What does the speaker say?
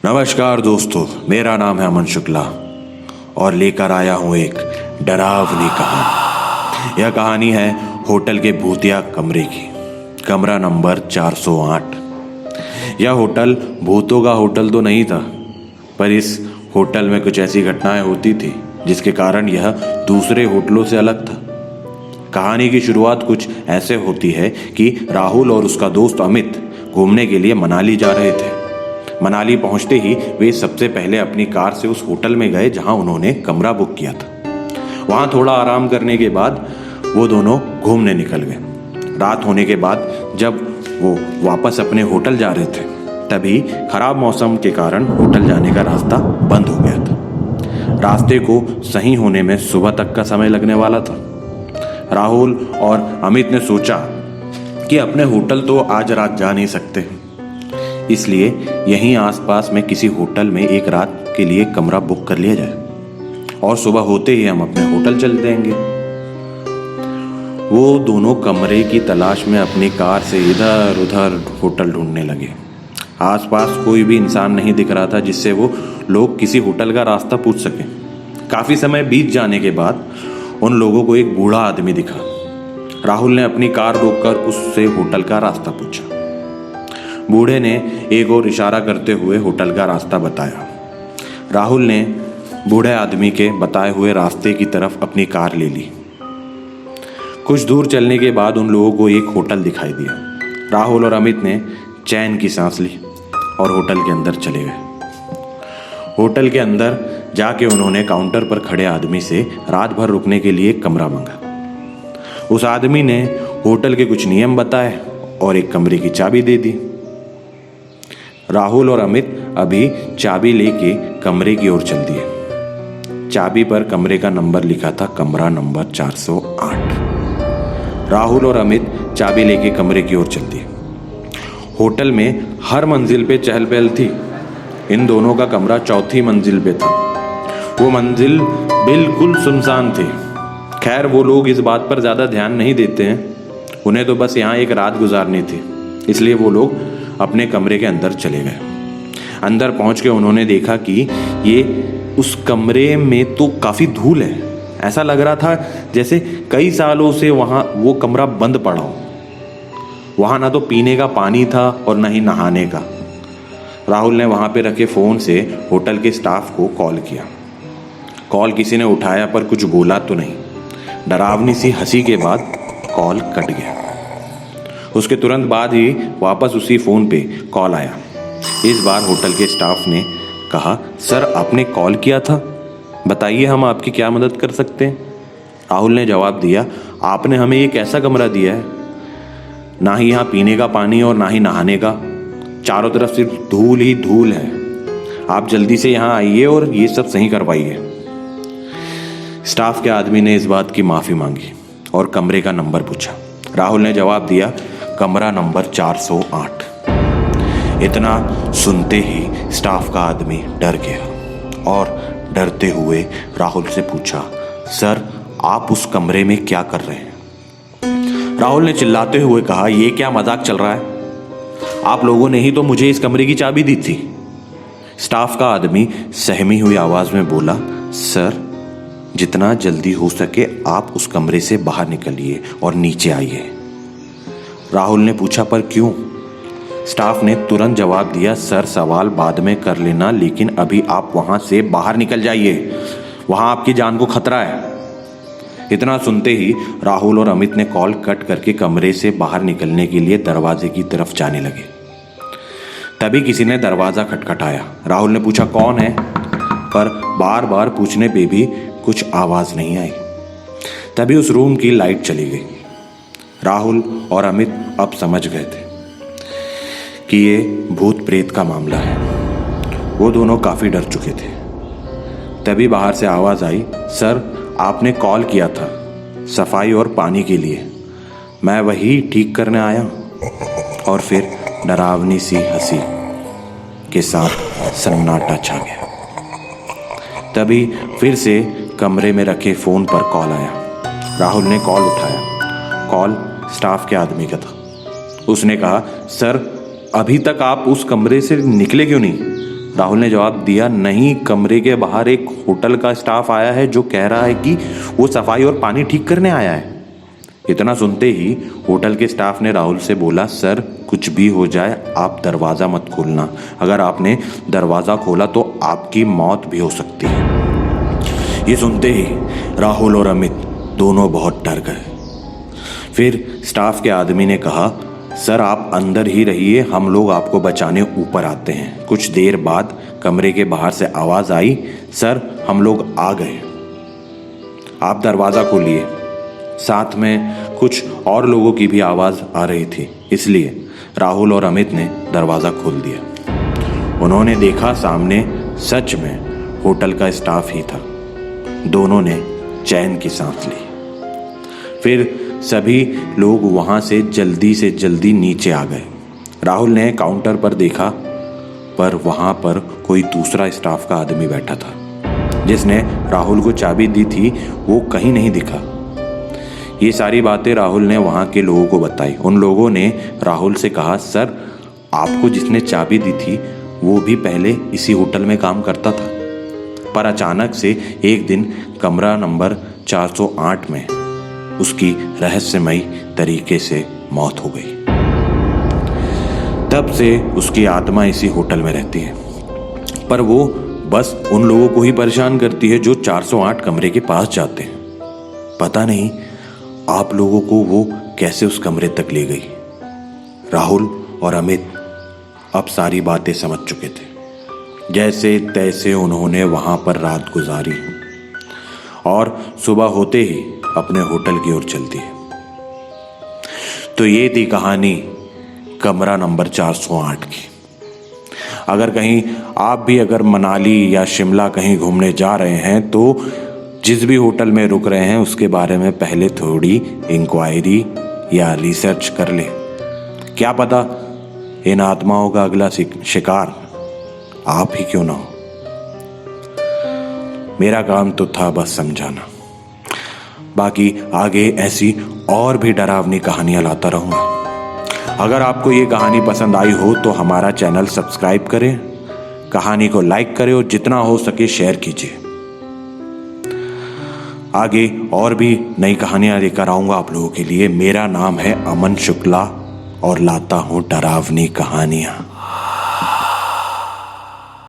नमस्कार दोस्तों, मेरा नाम है अमन शुक्ला और लेकर आया हूँ एक डरावनी कहानी। यह कहानी है होटल के भूतिया कमरे की। कमरा नंबर 408। यह होटल भूतों का होटल तो नहीं था, पर इस होटल में कुछ ऐसी घटनाएं होती थी जिसके कारण यह दूसरे होटलों से अलग था। कहानी की शुरुआत कुछ ऐसे होती है कि राहुल और उसका दोस्त अमित घूमने के लिए मनाली जा रहे थे। मनाली पहुंचते ही वे सबसे पहले अपनी कार से उस होटल में गए जहां उन्होंने कमरा बुक किया था। वहां थोड़ा आराम करने के बाद वो दोनों घूमने निकल गए। रात होने के बाद जब वो वापस अपने होटल जा रहे थे, तभी खराब मौसम के कारण होटल जाने का रास्ता बंद हो गया था। रास्ते को सही होने में सुबह तक का समय लगने वाला था। राहुल और अमित ने सोचा कि अपने होटल तो आज रात जा नहीं सकते, इसलिए यहीं आसपास में किसी होटल में एक रात के लिए कमरा बुक कर लिया जाए और सुबह होते ही हम अपने होटल चल देंगे। वो दोनों कमरे की तलाश में अपनी कार से इधर उधर होटल ढूंढने लगे। आसपास कोई भी इंसान नहीं दिख रहा था जिससे वो लोग किसी होटल का रास्ता पूछ सकें। काफी समय बीत जाने के बाद उन लोगों को एक बूढ़ा आदमी दिखा। राहुल ने अपनी कार रोककर उससे होटल का रास्ता पूछा। बूढ़े ने एक और इशारा करते हुए होटल का रास्ता बताया। राहुल ने बूढ़े आदमी के बताए हुए रास्ते की तरफ अपनी कार ले ली। कुछ दूर चलने के बाद उन लोगों को एक होटल दिखाई दिया। राहुल और अमित ने चैन की सांस ली और होटल के अंदर चले गए। होटल के अंदर जाके उन्होंने काउंटर पर खड़े आदमी से रात भर रुकने के लिए कमरा मांगा। उस आदमी ने होटल के कुछ नियम बताए और एक कमरे की चाबी दे दी। राहुल और अमित अभी चाबी लेके कमरे की ओर चल दिए। चाबी पर कमरे का नंबर लिखा था, कमरा नंबर 408। राहुल और अमित चाबी लेके कमरे की ओर चल दिए। होटल में हर मंजिल पे चहल पहल थी। इन दोनों का कमरा चौथी मंजिल पे था। वो मंजिल बिल्कुल सुनसान थी। खैर, वो लोग इस बात पर ज्यादा ध्यान नहीं देते हैं, उन्हें तो बस यहाँ एक रात गुजारनी थी, इसलिए वो लोग अपने कमरे के अंदर चले गए। अंदर पहुंच के उन्होंने देखा कि ये उस कमरे में तो काफी धूल है। ऐसा लग रहा था जैसे कई सालों से वहां वो कमरा बंद पड़ा हो। वहां ना तो पीने का पानी था और ना ही नहाने का। राहुल ने वहां पे रखे फोन से होटल के स्टाफ को कॉल किया। कॉल किसी ने उठाया पर कुछ बोला तो नहीं। डरावनी सी हंसी के बाद कॉल कट गया। उसके तुरंत बाद ही वापस उसी फोन पे कॉल आया। इस बार होटल के स्टाफ ने कहा, सर आपने कॉल किया था, बताइए हम आपकी क्या मदद कर सकते हैं। राहुल ने जवाब दिया, आपने हमें एक ऐसा कमरा दिया है, ना ही यहाँ पीने का पानी और ना ही नहाने का, चारों तरफ सिर्फ धूल ही धूल है। आप जल्दी से यहाँ आइए और ये सब सही करवाइए। स्टाफ के आदमी ने इस बात की माफी मांगी और कमरे का नंबर पूछा। राहुल ने जवाब दिया, कमरा नंबर 408। इतना सुनते ही स्टाफ का आदमी डर गया और डरते हुए राहुल से पूछा, सर आप उस कमरे में क्या कर रहे हैं। राहुल ने चिल्लाते हुए कहा, ये क्या मजाक चल रहा है, आप लोगों ने ही तो मुझे इस कमरे की चाबी दी थी। स्टाफ का आदमी सहमी हुई आवाज में बोला, सर जितना जल्दी हो सके आप उस कमरे से बाहर निकलिए और नीचे आइए। राहुल ने पूछा, पर क्यों। स्टाफ ने तुरंत जवाब दिया, सर सवाल बाद में कर लेना, लेकिन अभी आप वहां से बाहर निकल जाइए, वहां आपकी जान को खतरा है। इतना सुनते ही राहुल और अमित ने कॉल कट करके कमरे से बाहर निकलने के लिए दरवाजे की तरफ जाने लगे। तभी किसी ने दरवाजा खटखटाया। राहुल ने पूछा, कौन है, पर बार बार पूछने पे भी कुछ आवाज नहीं आई। तभी उस रूम की लाइट चली गई। राहुल और अमित अब समझ गए थे कि ये भूत प्रेत का मामला है। वो दोनों काफी डर चुके थे। तभी बाहर से आवाज आई, सर आपने कॉल किया था सफाई और पानी के लिए, मैं वही ठीक करने आया। और फिर डरावनी सी हंसी के साथ सन्नाटा छा गया। तभी फिर से कमरे में रखे फोन पर कॉल आया। राहुल ने कॉल उठाया। कॉल स्टाफ के आदमी का था। उसने कहा, सर अभी तक आप उस कमरे से निकले क्यों नहीं, राहुल ने जवाब दिया, नहीं, कमरे के बाहर एक होटल का स्टाफ आया है जो कह रहा है कि वो सफाई और पानी ठीक करने आया है। इतना सुनते ही होटल के स्टाफ ने राहुल से बोला, सर कुछ भी हो जाए आप दरवाज़ा मत खोलना, अगर आपने दरवाज़ा खोला तो आपकी मौत भी हो सकती है। ये सुनते ही राहुल और अमित दोनों बहुत डर गए। फिर स्टाफ के आदमी ने कहा, सर आप अंदर ही रहिए, हम लोग आपको बचाने ऊपर आते हैं। कुछ देर बाद कमरे के बाहर से आवाज़ आई, सर हम लोग आ गए, आप दरवाज़ा खोलिए। साथ में कुछ और लोगों की भी आवाज़ आ रही थी, इसलिए राहुल और अमित ने दरवाज़ा खोल दिया। उन्होंने देखा सामने सच में होटल का स्टाफ ही था। दोनों ने चैन की सांस ली। फिर सभी लोग वहाँ से जल्दी नीचे आ गए। राहुल ने काउंटर पर देखा, पर वहाँ पर कोई दूसरा स्टाफ का आदमी बैठा था। जिसने राहुल को चाबी दी थी वो कहीं नहीं दिखा। ये सारी बातें राहुल ने वहाँ के लोगों को बताई। उन लोगों ने राहुल से कहा, सर आपको जिसने चाबी दी थी वो भी पहले इसी होटल में काम करता था, पर अचानक से एक दिन कमरा नंबर 408 में उसकी रहस्यमयी तरीके से मौत हो गई। तब से उसकी आत्मा इसी होटल में रहती है, पर वो बस उन लोगों को ही परेशान करती है जो 408 कमरे के पास जाते हैं। पता नहीं आप लोगों को वो कैसे उस कमरे तक ले गई। राहुल और अमित अब सारी बातें समझ चुके थे। जैसे तैसे उन्होंने वहां पर रात गुजारी और सुबह होते ही अपने होटल की ओर चल दिए। तो ये थी कहानी कमरा नंबर 408 की। अगर कहीं आप भी अगर मनाली या शिमला कहीं घूमने जा रहे हैं तो जिस भी होटल में रुक रहे हैं उसके बारे में पहले थोड़ी इंक्वायरी या रिसर्च कर ले। क्या पता इन आत्माओं का अगला शिकार आप ही क्यों ना हो। मेरा काम तो था बस समझाना। बाकी आगे ऐसी और भी डरावनी कहानियां लाता रहूंगा। अगर आपको ये कहानी पसंद आई हो तो हमारा चैनल सब्सक्राइब करें, कहानी को लाइक करें और जितना हो सके शेयर कीजिए। आगे और भी नई कहानियां लेकर आऊंगा आप लोगों के लिए। मेरा नाम है अमन शुक्ला और लाता हूं डरावनी कहानियां।